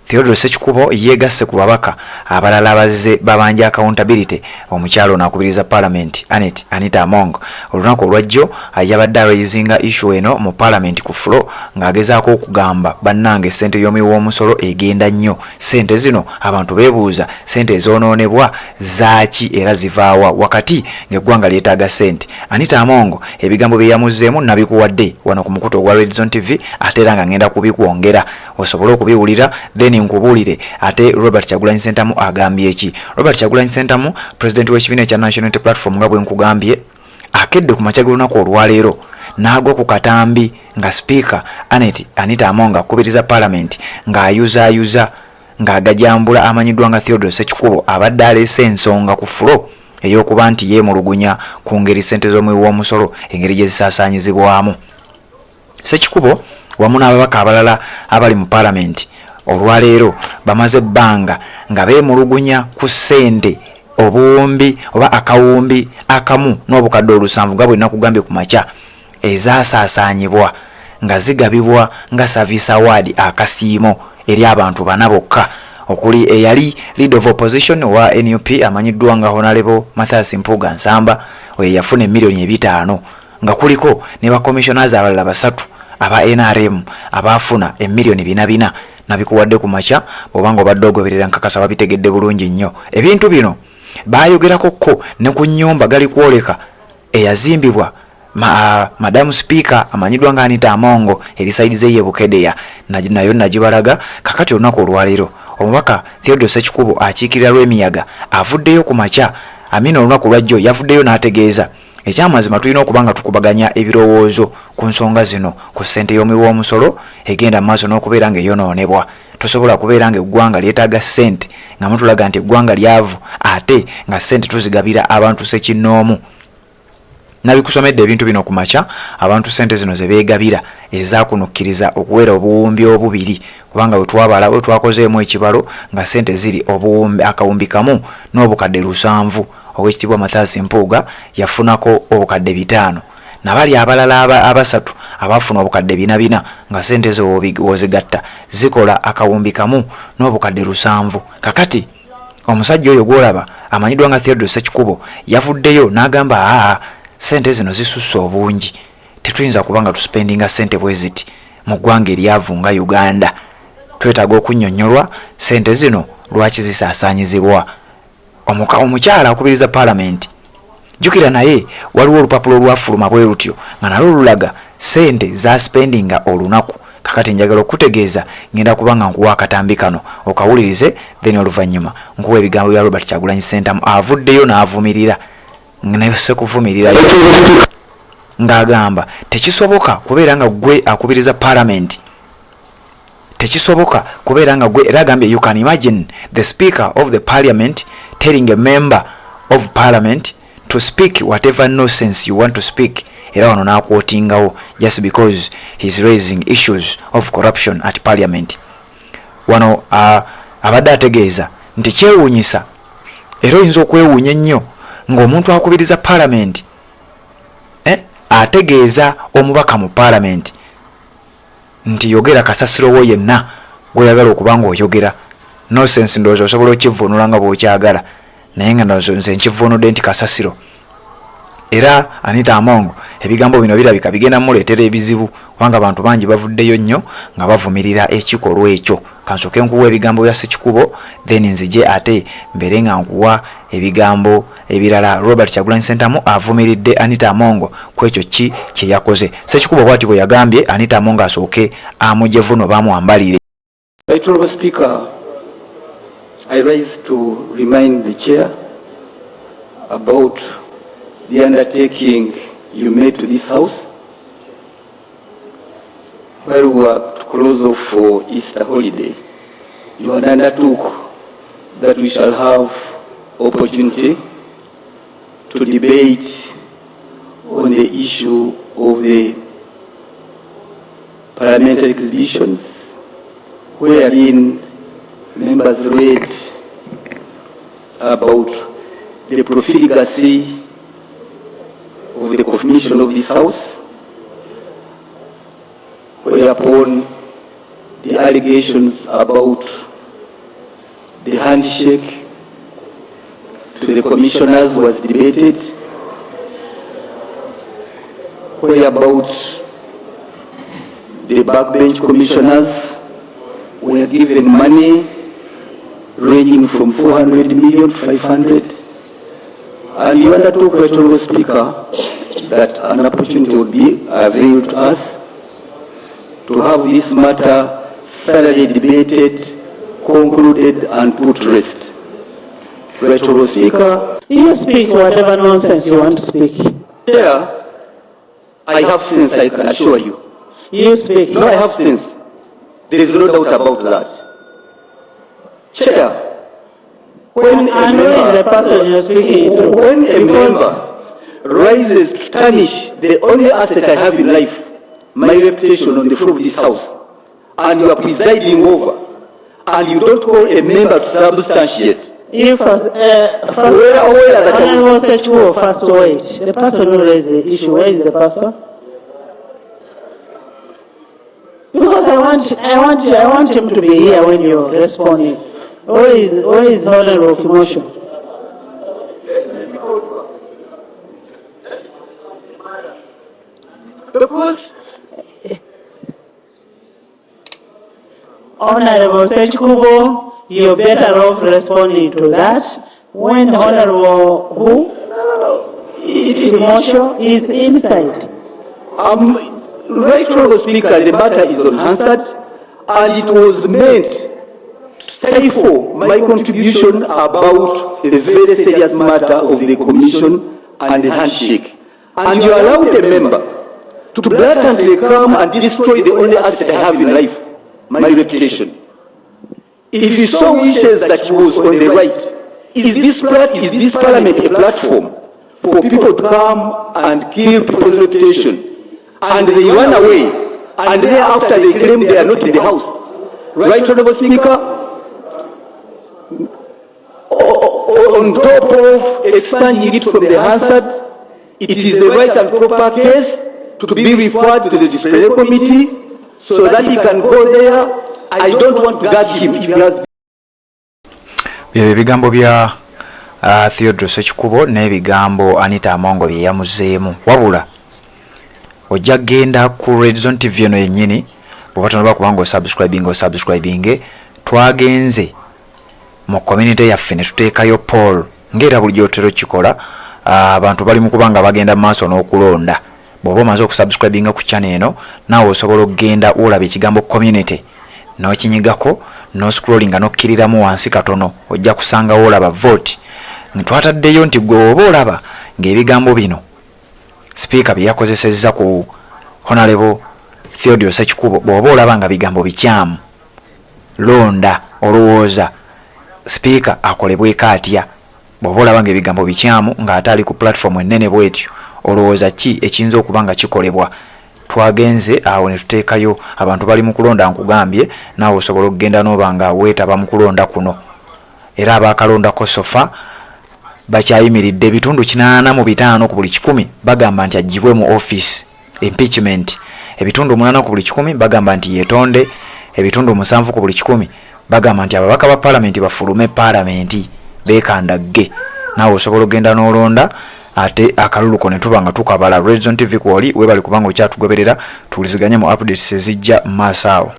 Theodore Ssekikubo yeegasse ku babaka abalala abazze babanja accountability omukyalo nakubiriza parliament Anita Among olunaku olwajjo yabadde arayizinga issue eno mu parliament ku floor ng'agezaako okugamba bannange ssente y'omuwi w'omusolo egenda nnyo. Ssente zino abantu beebuuza ssente ezoonoonebwa zaaki era zivaawa wakati ng'eggwanga lyetaaga ssente. Anita Among ebigambo bye yamuzzeemu nabikuwadde wano ku mukutu ogwa Red Zone TV ate era nga ngenda kubikwongera osobole okubiwulira then nkubulire ate Robert Kyagulanyi Ssentamu agambye ki. Robert Kyagulanyi Ssentamu president w'ekibiina ekya National Unity Platform nga bwe nkugambye akedde ku makya g'olunaku olwaleero n'agwa ku katambi nga speaker Anita Among akubiriza parliament ng'ayuzaayuza ng'agajambula amanyiddwa nga Theodore Ssekikubo abadde aleese ensonga ku fulo ey'okuba nti yeemulugunya ku ngeri ssente z'omuwi w'omusolo engeri gye zisaasaanyizibwamu. Ssekikubo wamu n'ababaka abalala abali mu parliament olwaleero bamaze ebbanga nga beemulugunya ku ssente obuwumbi oba akawumbi akamu n'obukadde 700 nga bwe nakugambye ku makya ezasaasaanyibwa nga zigabibwa nga service award akasiimo eri abantu bana bokka okuli eyali lead of opposition wa NUP amanyiddwa nga Honorable Mathias Mpuuga Nsamba we yafuna $5,000,000 nga kuliko ne ba commissioners abalala basatu aba NRM abafuna $4,400,000 nabikuwadde ku makya bw'obanga obadde ogoberera nkakasa babitegedde bulungi nnyo. Ebintu bino bayogerako ko ne ku nnyumba gali kwoleka eyazimbibwa Madam Speaker amanyiddwa nga Anita Among erisaidize ye Bukedeya nayo nagibalaga kakati olunaku olwaleero omubaka Theodore Ssekikubo akiikirira Lwemiyaga avuddeyo ku makya Amina olunaku lwajjo yavuddeyo n'ategeeza ekyamazima tulina okuba nga tukubaganya ebirowoozo ku nsonga zino ku ssente y'omuwi w'omusolo egenda mu maaso n'okubeera ng'eyonoonebwa. Tosobola kubeera ng'eggwanga lyetaaga ssente nga mutulaga nti eggwanga lyavu ate nga ssente tuzigabira abantu ssekinnoomu. Nabikusomedde ebintu bino ku makya abantu ssente zino ze beegabira ezaakunukkiriza okuwera obuwumbi obubiri kubanga bwe twakozeemu ekibalo nga ssente ziri obuwumbi akawumbi kamu n'obukadde 700 Oweekitiibwa Mathias Mpuuga yafunako obukadde 5 nabali abalala abasatu abafuna obukadde 400 nga ssente zo wozigatta zikola akawumbi kamu n'obukadde 700. Kakati omusajja oyo gwolaba amanyiddwa nga Theodore Ssekikubo yavuddeyo n'agamba ssente zino zisusse obungi tetuyinza kubanga tuspendinga ssente bwe ziti mu ggwanga eryavu nga Uganda. Twetaaga okunnyonnyolwa ssente zino lwaki zisaasaanyizibwa. Omukyala akubiriza parliament jjukira naye waliwo olupapula olwafuluma bwe lutyo nga nalwo lulaga ssente za spendinga olunaku. Kakati njagala okutegeeza ngenda kubanga nkuwa akatambi kano okawulirize then oluvannyuma nkuwa ebigambo bya Robert Kyagulanyi Ssentamu avuddeyo n'avumirira nayose kuvumirira ng'agamba tekisoboka kubeera nga gwe akubiriza parliament tekisoboka kubeera nga gwe era agambye you can imagine the speaker of the parliament telling a member of parliament to speak whatever nonsense you want to speak era wano n'akwotingawo just because he's raising issues of corruption at parliament. Wano abadde ategeeza nti kyewuunyisa era oyinza okwewuunya ennyo ng'omuntu akubiriza parliament ategeeza omubaka mu parliament nti yogera kasasiro wo yenna gweyagala okuba ng'oyogera nonsense ndowooza osobola okivvuunula nga bw'okyagala naye nga nze nkivvuunudde nti kasasiro. Era Anita Among ebigambo bino birabika bigenda muleetera ebizibu kubanga abantu bangi bavuddeyo nnyo nga bavumirira ekikolwa ekyo. Kansooke nkuwa ebigambo bya Ssekikubo then nzije ate mbere nga nkuwa ebigambo ebirala. Robert Kyagulanyi Ssentamu avumiridde Anita Among ku ekyo ki kye yakoze. Ssekikubo bw'ati bwe yagambye Anita Among asooke amugye vuno bamwambalire. Honorable Speaker, I rise to remind the chair about the undertaking you made to this house while we were to close off for Easter holiday. You had undertook that we shall have opportunity to debate on the issue of the parliamentary exhibitions, wherein members read about the profligacy of the commission of this house, whereupon the allegations about the handshake to the commissioners was debated, whereabouts the backbench commissioners were given money ranging from 400 million to 500. And you undertook, Right Honourable Speaker, that an opportunity would be availed to us to have this matter thoroughly debated, concluded, and put to rest. Right Honourable Speaker. You speak whatever nonsense you want to speak. Chair, I have sense, I can assure you. You speak. No, I have sense. There is no doubt about that. Chair, when I know the person you're speaking to. When a member rises to tarnish the only asset I have in life, my reputation on the floor of this house, and you are presiding over, and you don't call a member to substantiate. You first Honourable Sechikubo, first wait. The person who raised the issue, where is the person? Because I want him to be here when you're responding. Where is Honourable Kimosho? Because Honourable Sechikubo, you're better off responding to that when Honourable Kimosho is inside. Right Honourable Speaker, the matter is unanswered, and it was meant to stifle my contribution about the very serious matter of the commission and the handshake. And you allowed a member to blatantly come and destroy the only asset I have in life, my reputation. If he so wishes that he was on the right, is this parliament a platform for people to come and kill people's reputation? And they run away, and thereafter they claim they are not in the house. Right, Honourable Speaker? On top of expunging it from the Hansard, it is the right and proper case to be referred to the disciplinary committee so that he can go there. I don't want to gag him if he has. Ebigambo bya Theodore Sechikubo n'ebigambo Anita Amongo bye yamuzeemu wabula ojja genda ku Red Zone TV eno yennyini bw'oba tonaba kubanga osubscribing twagenze mu community yaffe ne tuteekayo poll ng'era bulijjo otero kikola abantu bali mu kubanga bagenda mu maaso n'okulonda bw'oba omaze okusubscribinga ku channel eno naawe osobola okugenda olaba ekigambo community n'okinyigako n'oscrollinga n'okkiriramu wansi katono ojja kusangawo olaba vote twataddeyo nti gwe oba olaba ng'ebigambo bino Speaker bye yakozesezza ku Honourable Theodore Sechikubo bw'oba olaba nga bigambo bikyamu londa olowooza Speaker akolebweko atya bw'oba olaba nga ebigambo bikyamu ng'ate ali ku platform ennene bw'etyo olowooza ki ekiyinza okuba nga kikolebwa twagenze awo ne tuteekayo abantu bali mu kulonda nkugambye naawe osobola okugenda n'oba nga weetaba mu kulonda kuno era abaakalondako sofa bakyayimiridde ebitundu 85 ku buli 100 bagamba nti agibwe mu office impeachment ebitundu 8 ku buli 100 bagamba nti yetonde ebitundu 7 ku buli 100 bagamba nti ababaka ba parliament bafulume parliament bekandagge naawe osobola okugenda n'olonda ate akaluluko ne tuba nga tukabala Red Zone TV kwoli webali kubanga okyatugoberera tuwuliziganye mu updates ezijja mu maaso awo.